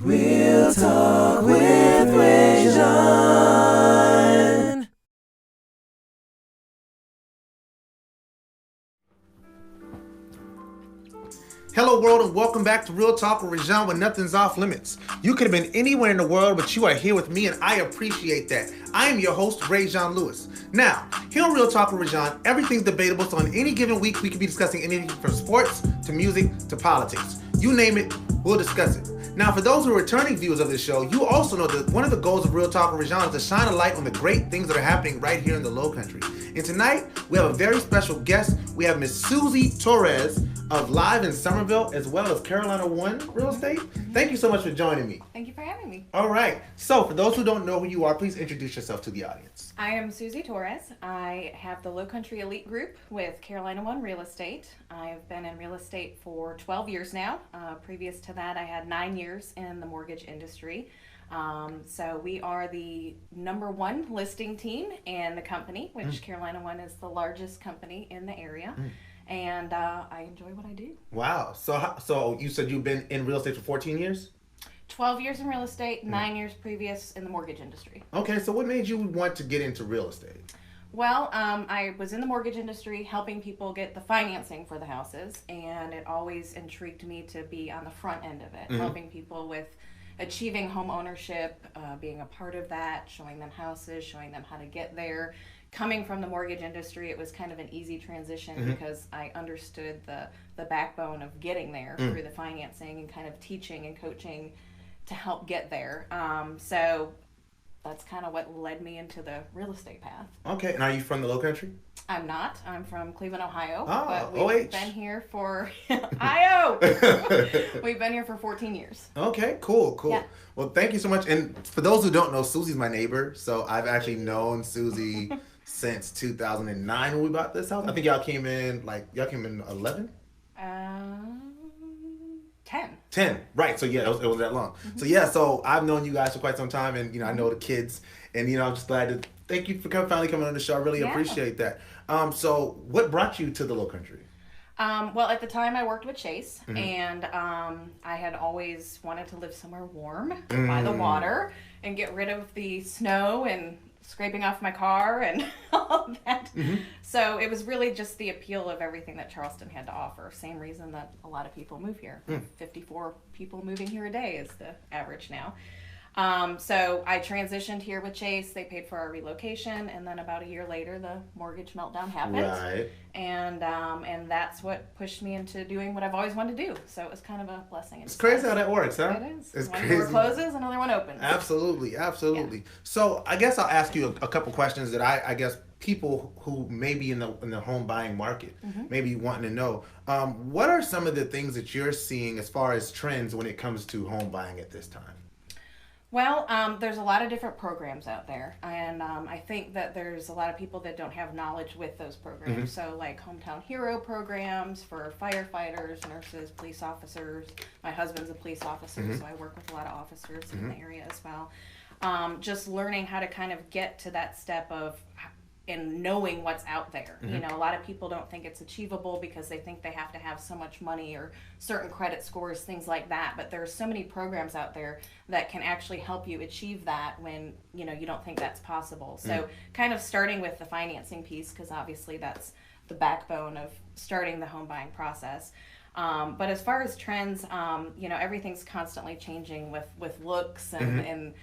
Real Talk with Rajon. Hello world and welcome back to Real Talk with Rajon, where nothing's off limits. You could have been anywhere in the world, but you are here with me and I appreciate that. I am your host, Rajon Lewis. Now, here on Real Talk with Rajon, everything's debatable, so on any given week we could be discussing anything from sports to music to politics. You name it, we'll discuss it. Now, for those who are returning viewers of this show, you also know that one of the goals of Real Talk with Rajon is to shine a light on the great things that are happening right here in the Low Country. And tonight, we have a very special guest. We have Miss Susie Torres of Live in Somerville, as well as Carolina One Real Estate. Thank you so much for joining me. Thank you for having me. All right. So, for those who don't know who you are, please introduce yourself to the audience. I am Susie Torres. I have the Low Country Elite Group with Carolina One Real Estate. I've been in real estate for 12 years now. Previous to that, I had 9 years in the mortgage industry. So we are the #1 listing team in the company, which Carolina One is the largest company in the area. And I enjoy what I do. Wow. So you said you've been in real estate for 14 years? 12 years in real estate, 9 years previous in the mortgage industry. Okay, so what made you want to get into real estate? Well, I was in the mortgage industry helping people get the financing for the houses, and it always intrigued me to be on the front end of it, helping people with achieving home ownership, being a part of that, showing them houses, showing them how to get there. Coming from the mortgage industry, it was kind of an easy transition because I understood the backbone of getting there through the financing and kind of teaching and coaching to help get there. So that's kind of what led me into the real estate path. Okay, and are you from the Low Country? I'm not. I'm from Cleveland, Ohio. Oh, but OH. we've been here for IO. We've been here for 14 years. Okay, cool. Yeah. Well, thank you so much. And for those who don't know, Susie's my neighbor, so I've actually known Susie since 2009 when we bought this house. I think y'all came in 11? 10. 10, right. So yeah, it was that long. So yeah, so I've known you guys for quite some time, and I know the kids, and I'm just glad to thank you for finally coming on the show. I really appreciate that. So what brought you to the Low Country? Well, at the time I worked with Chase, and I had always wanted to live somewhere warm by the water and get rid of the snow and scraping off my car and all that. So it was really just the appeal of everything that Charleston had to offer. Same reason that a lot of people move here. 54 people moving here a day is the average now. So I transitioned here with Chase. They paid for our relocation, and then about a year later, the mortgage meltdown happened. Right. And that's what pushed me into doing what I've always wanted to do. So it was kind of a blessing. It's crazy how that works, huh? It is. It's one crazy. door closes, another one opens. Absolutely. Yeah. So I guess I'll ask you a couple questions that I guess people who may be in the home buying market maybe wanting to know. What are some of the things that you're seeing as far as trends when it comes to home buying at this time? Well, there's a lot of different programs out there, and I think that there's a lot of people that don't have knowledge with those programs. So like Hometown Hero programs for firefighters, nurses, police officers. My husband's a police officer, so I work with a lot of officers in the area as well. Just learning how to kind of get to that step of and knowing what's out there. A lot of people don't think it's achievable because they think they have to have so much money or certain credit scores, things like that. But there are so many programs out there that can actually help you achieve that when you don't think that's possible. So kind of starting with the financing piece, because obviously that's the backbone of starting the home buying process. But as far as trends, everything's constantly changing with looks and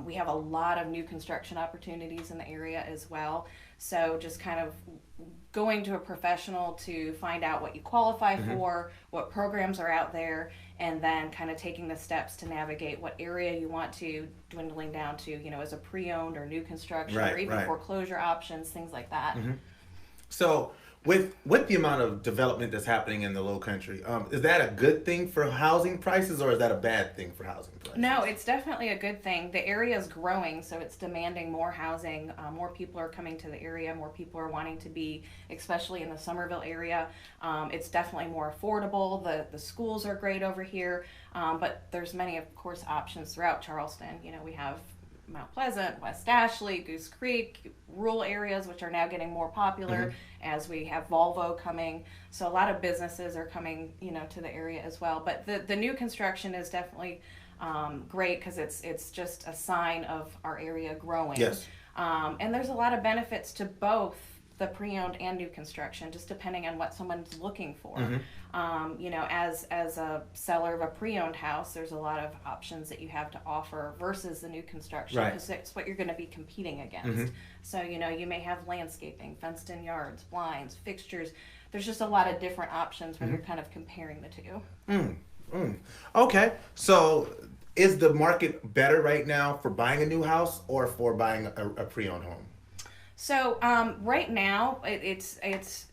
we have a lot of new construction opportunities in the area as well. So just kind of going to a professional to find out what you qualify for, what programs are out there, and then kind of taking the steps to navigate what area you want to, dwindling down to, as a pre-owned or new construction or even foreclosure options, things like that. So with the amount of development that's happening in the Low Country, is that a good thing for housing prices or is that a bad thing for housing prices? No, it's definitely a good thing. The area is growing, so it's demanding more housing. More people are coming to the area. More people are wanting to be, especially in the Somerville area. It's definitely more affordable. The schools are great over here, but there's many, of course, options throughout Charleston. We have Mount Pleasant, West Ashley, Goose Creek, rural areas, which are now getting more popular as we have Volvo coming. So a lot of businesses are coming, to the area as well. But the new construction is definitely great because it's just a sign of our area growing. Yes. And there's a lot of benefits to both the pre-owned and new construction, just depending on what someone's looking for. You know, as a seller of a pre-owned house, there's a lot of options that you have to offer versus the new construction, Right. because it's what you're going to be competing against. So, you know, you may have landscaping, fenced-in yards, blinds, fixtures. There's just a lot of different options when you're kind of comparing the two. Okay, so is the market better right now for buying a new house or for buying a pre-owned home? So right now, it's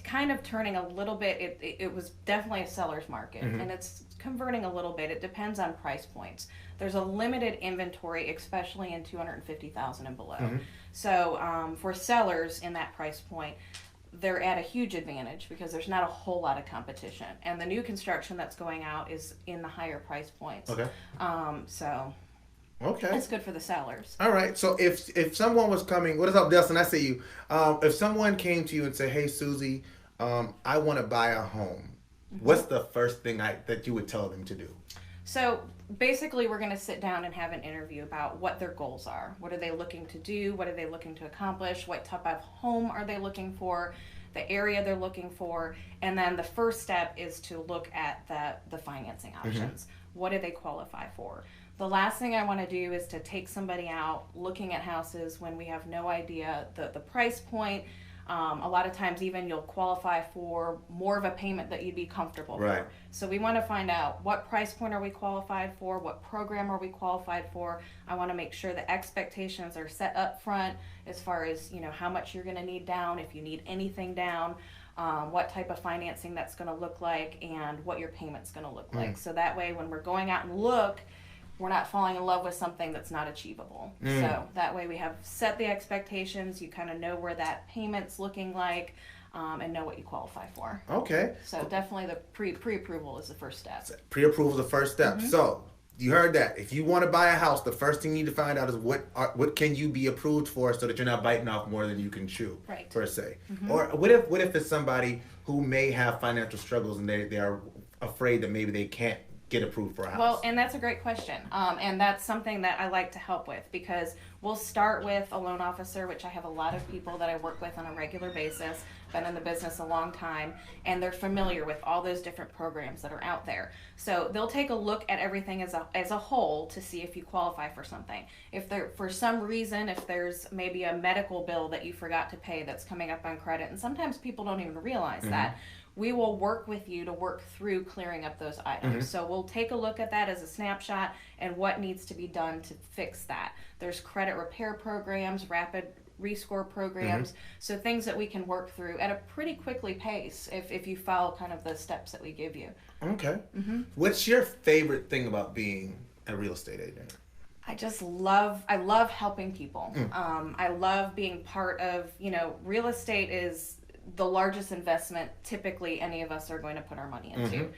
kind of turning a little bit. It was definitely a seller's market, and it's converting a little bit. It depends on price points. There's a limited inventory, especially in 250,000 and below. So for sellers in that price point, they're at a huge advantage because there's not a whole lot of competition, and the new construction that's going out is in the higher price points. Okay. So Okay. it's good for the sellers. All right. So if someone was coming, what is up, Dustin? I see you. If someone came to you and said, "Hey, Susie, I want to buy a home," what's the first thing that you would tell them to do? So basically, we're going to sit down and have an interview about what their goals are. What are they looking to do? What are they looking to accomplish? What type of home are they looking for? The area they're looking for. And then the first step is to look at the financing options. What do they qualify for? The last thing I want to do is to take somebody out looking at houses when we have no idea the price point. A lot of times even you'll qualify for more of a payment that you'd be comfortable Right. for. So we want to find out what price point are we qualified for, what program are we qualified for. I want to make sure the expectations are set up front as far as, you know, how much you're going to need down, if you need anything down, what type of financing that's going to look like, and what your payment's going to look like. So that way when we're going out and look, we're not falling in love with something that's not achievable. So that way we have set the expectations, you kind of know where that payment's looking like, and know what you qualify for. Okay. So definitely the pre-approval is the first step. Pre-approval is the first step. So you heard that. If you want to buy a house, the first thing you need to find out is what can you be approved for, so that you're not biting off more than you can chew, Right. per se. Or what if it's somebody who may have financial struggles and they are afraid that maybe they can't get approved for a house? Well, and that's a great question. And that's something that I like to help with, because we'll start with a loan officer, which I have a lot of people that I work with on a regular basis, been in the business a long time, and they're familiar with all those different programs that are out there. So they'll take a look at everything as a whole to see if you qualify for something. If there, for some reason, if there's maybe a medical bill that you forgot to pay that's coming up on credit, and sometimes people don't even realize that, we will work with you to work through clearing up those items. So we'll take a look at that as a snapshot and what needs to be done to fix that. There's credit repair programs, rapid rescore programs, so things that we can work through at a pretty quickly pace if you follow kind of the steps that we give you. Okay. What's your favorite thing about being a real estate agent? I love helping people. I love being part of, you know, real estate is the largest investment typically any of us are going to put our money into.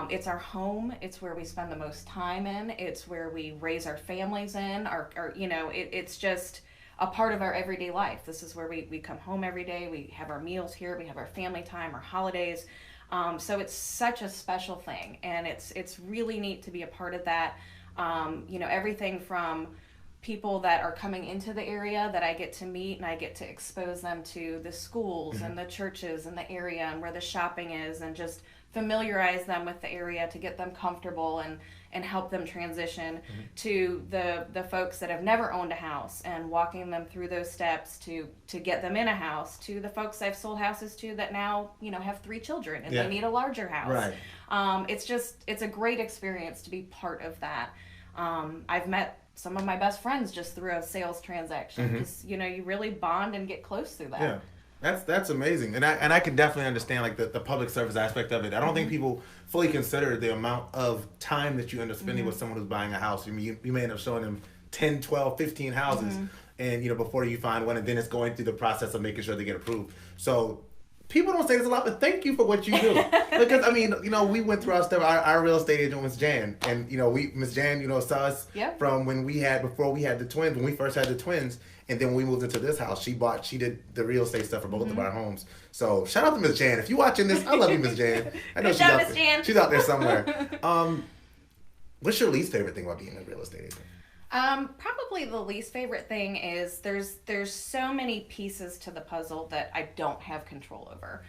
It's our home. It's where we spend the most time in. It's where we raise our families in. Our you know, it's just a part of our everyday life. This is where we come home every day. We have our meals here. We have our family time, our holidays. So it's such a special thing, and it's really neat to be a part of that. You know, everything from people that are coming into the area that I get to meet, and I get to expose them to the schools and the churches and the area and where the shopping is, and just familiarize them with the area to get them comfortable and help them transition, to the folks that have never owned a house and walking them through those steps to get them in a house, to the folks I've sold houses to that now, you know, have 3 children and they need a larger house. Right. It's a great experience to be part of that. I've met some of my best friends just through a sales transaction. Just, you know, you really bond and get close through that. Yeah. That's amazing, and I can definitely understand like the public service aspect of it. I don't think people fully consider the amount of time that you end up spending with someone who's buying a house. I mean, you may end up showing them 10, 12, 15 houses, and you know, before you find one, and then it's going through the process of making sure they get approved. So people don't say this a lot, but thank you for what you do. Because I mean, you know, we went through our stuff. Our real estate agent was Jan, and you know, Miss Jan, you know, saw us from before we had the twins, when we first had the twins. And then when we moved into this house, she did the real estate stuff for both of our homes. So shout out to Miss Jan. If you're watching this, I love you, Miss Jan. I know Good job, Miss Jan. She's out there somewhere. What's your least favorite thing about being a real estate agent? Probably the least favorite thing is there's so many pieces to the puzzle that I don't have control over.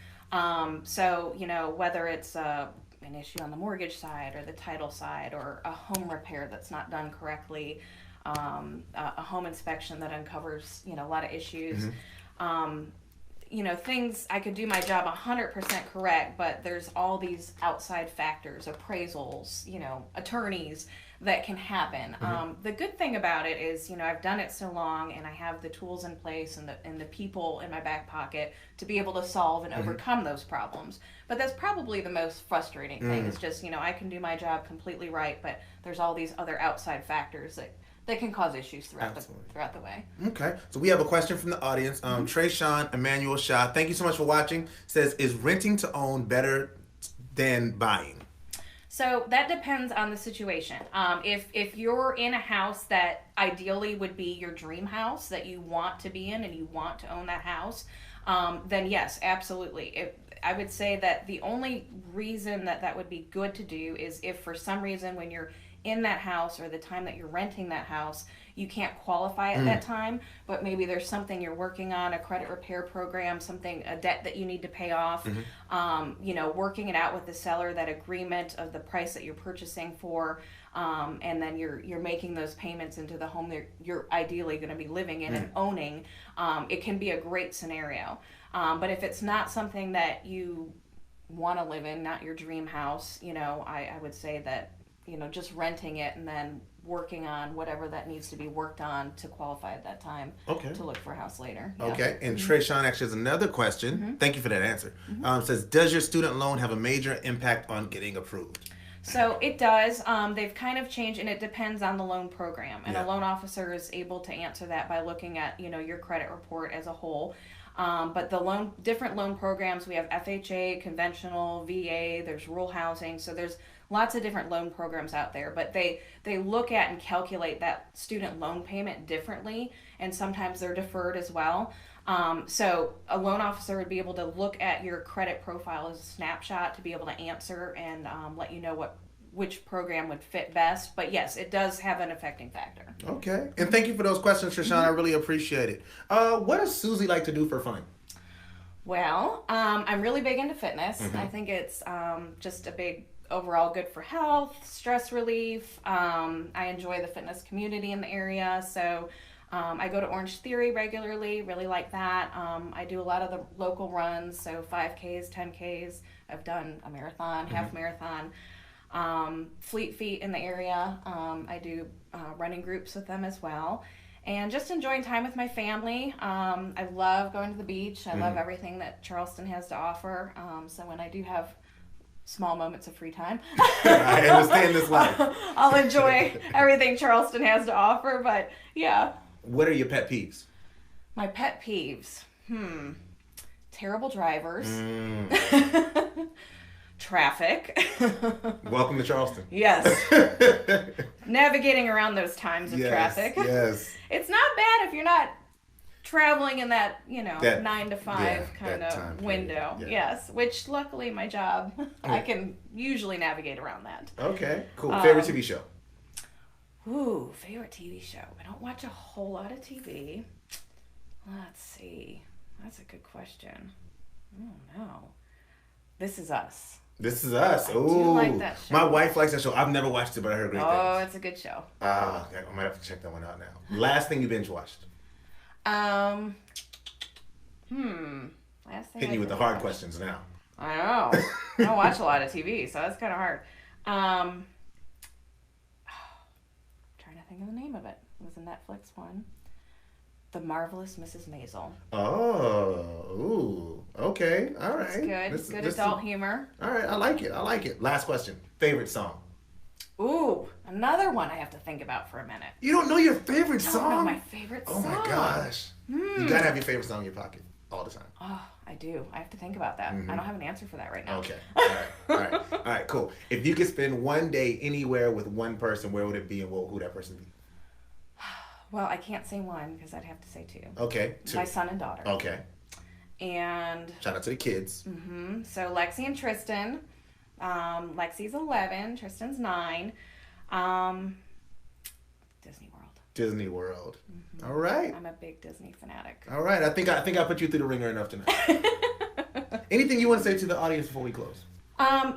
So, whether it's an issue on the mortgage side or the title side or a home repair that's not done correctly, a home inspection that uncovers, a lot of issues. Things I could do my job 100% correct, but there's all these outside factors, appraisals, attorneys that can happen. The good thing about it is, I've done it so long and I have the tools in place and the people in my back pocket to be able to solve and overcome those problems. But that's probably the most frustrating thing is just, I can do my job completely right, but there's all these other outside factors that can cause issues throughout the way. Okay, so we have a question from the audience. Trayshawn Emmanuel Shah, thank you so much for watching. Says, is renting to own better than buying? So that depends on the situation. If you're in a house that ideally would be your dream house that you want to be in and you want to own that house, then yes, absolutely. I would say that the only reason that would be good to do is if for some reason when you're in that house or the time that you're renting that house, you can't qualify at that time, but maybe there's something you're working on, a credit repair program, a debt that you need to pay off, working it out with the seller, that agreement of the price that you're purchasing for, and then you're making those payments into the home that you're ideally going to be living in and owning. It can be a great scenario. But if it's not something that you want to live in, not your dream house, I would say that just renting it and then working on whatever that needs to be worked on to qualify at that time to look for a house later. Yeah. Okay, and Trayshawn actually has another question. Thank you for that answer. Says, does your student loan have a major impact on getting approved? So it does. They've kind of changed, and it depends on the loan program. And a loan officer is able to answer that by looking at, your credit report as a whole. But the different loan programs, we have FHA, conventional, VA, there's rural housing. So there's lots of different loan programs out there, but they look at and calculate that student loan payment differently, and sometimes they're deferred as well. So a loan officer would be able to look at your credit profile as a snapshot to be able to answer and let you know which program would fit best. But yes, it does have an affecting factor. Okay, and thank you for those questions, Trayshawn. I really appreciate it. What does Susie like to do for fun? Well, I'm really big into fitness. I think it's just a big overall good for health, stress relief. I enjoy the fitness community in the area, so I go to Orange Theory regularly, really like that. I do a lot of the local runs, so 5Ks, 10Ks. I've done a marathon, half marathon. Fleet Feet in the area. I do running groups with them as well. And just enjoying time with my family. I love going to the beach. I love everything that Charleston has to offer. So when I do have small moments of free time, I understand this life. I'll enjoy everything Charleston has to offer. But yeah. What are your pet peeves? My pet peeves. Terrible drivers. Traffic. Welcome to Charleston. Yes. Navigating around those times of traffic. Yes. It's not bad if you're not traveling in that 9 to 5 kind of window. Yeah. Yes. Which luckily my job, I can usually navigate around that. Okay. Cool. Favorite TV show? Ooh, favorite TV show. I don't watch a whole lot of TV. Let's see. That's a good question. Oh no. This Is Us. This Is Us. Oh, do like that show. My wife likes that show. I've never watched it, but I heard great things. Oh, it's a good show. I might have to check that one out now. Last thing you binge watched? Last thing Hitting you with the hard questions now. I know. I don't watch a lot of TV, so that's kind of hard. Trying to think of the name of it. It was a Netflix one. The Marvelous Mrs. Maisel. Oh, ooh, okay, all right. It's good. Good adult humor. All right, I like it. Last question. Favorite song? Ooh, another one I have to think about for a minute. You don't know your favorite song? I don't know my favorite song. Oh my gosh. You gotta have your favorite song in your pocket all the time. Oh, I do. I have to think about that. I don't have an answer for that right now. Okay. All right, cool. If you could spend one day anywhere with one person, where would it be and what would that person be? Well, I can't say one because I'd have to say two. Okay, two. My son and daughter. Okay. And shout out to the kids. So Lexi and Tristan. Lexi's 11, Tristan's 9. Disney World. Disney World. All right. I'm a big Disney fanatic. All right. I think I put you through the ringer enough tonight. Anything you want to say to the audience before we close?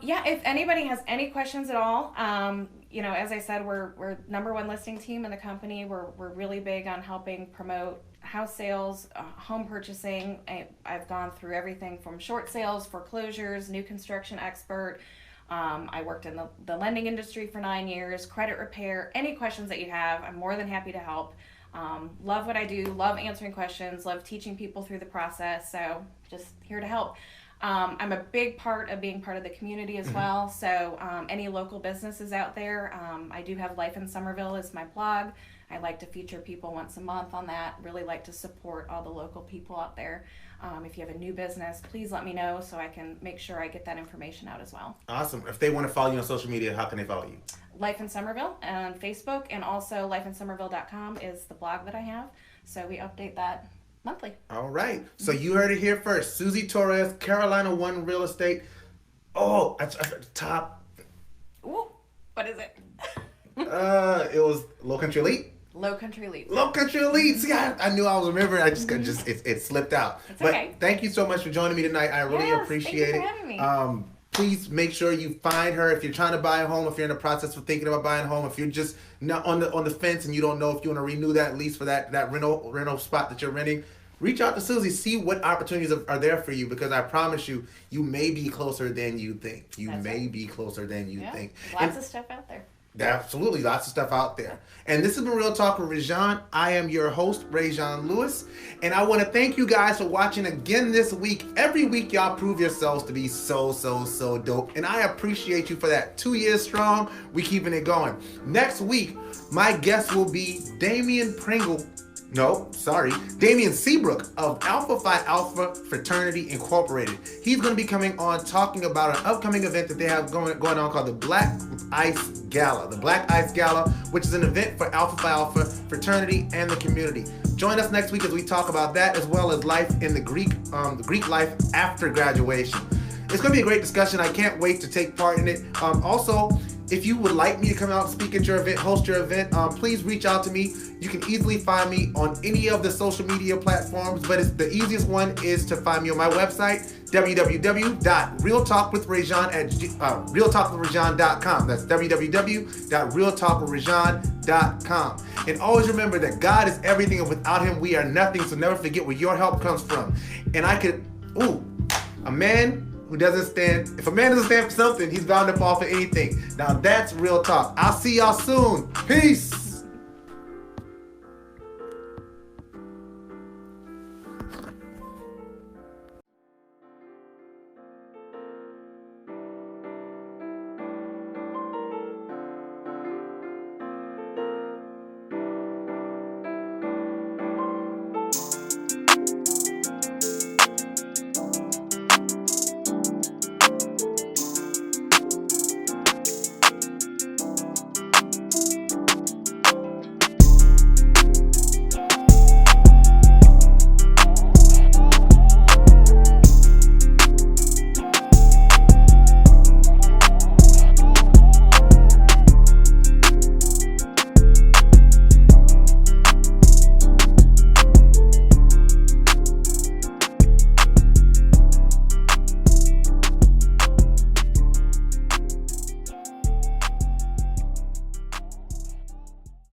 Yeah, if anybody has any questions at all, as I said, we're #1 listing team in the company. We're really big on helping promote house sales, home purchasing. I've gone through everything from short sales, foreclosures, new construction expert. I worked in the lending industry for 9 years, credit repair. Any questions that you have, I'm more than happy to help. Love what I do, love answering questions, love teaching people through the process. So just here to help. I'm a big part of being part of the community as well. So any local businesses out there, I do have Life in Somerville as my blog. I like to feature people once a month on that. Really like to support all the local people out there. If you have a new business, please let me know so I can make sure I get that information out as well. Awesome. If they want to follow you on social media, how can they follow you? Life in Somerville on Facebook, and also lifeinsomerville.com is the blog that I have. So we update that monthly. All right. So you heard it here first. Susie Torres, Carolina One Real Estate. Oh, at the top. Ooh, what is it? It was Low Country Elite. Low Country Elite. Low Country Elite. See, I knew I was remembering. It slipped out. It's but okay. Thank you so much for joining me tonight. I really appreciate thank you it. for having me. Please make sure you find her if you're trying to buy a home, if you're in the process of thinking about buying a home, if you're just not on the fence and you don't know if you want to renew that lease for that rental spot that you're renting. Reach out to Susie, see what opportunities are there for you, because I promise you, you may be closer than you think. Be closer than you think. Lots of stuff out there. Absolutely, lots of stuff out there. And this has been Real Talk with Rajan. I am your host, Rajan Lewis. And I want to thank you guys for watching again this week. Every week, y'all prove yourselves to be so dope. And I appreciate you for that. 2 years strong, we keeping it going. Next week, my guest will be Damian Seabrook of Alpha Phi Alpha Fraternity Incorporated. He's going to be coming on talking about an upcoming event that they have going on called the Black Ice Gala. The Black Ice Gala, which is an event for Alpha Phi Alpha Fraternity and the community. Join us next week as we talk about that, as well as life in the Greek life after graduation. It's going to be a great discussion. I can't wait to take part in it. Also, if you would like me to come out and speak at your event, host your event, please reach out to me. You can easily find me on any of the social media platforms, but the easiest one is to find me on my website, www.realtalkwithrajan.com. That's www.realtalkwithrajan.com. And always remember that God is everything, and without Him, we are nothing. So never forget where your help comes from. And a man who doesn't stand, if a man doesn't stand for something, he's bound to fall for anything. Now that's real talk. I'll see y'all soon. Peace.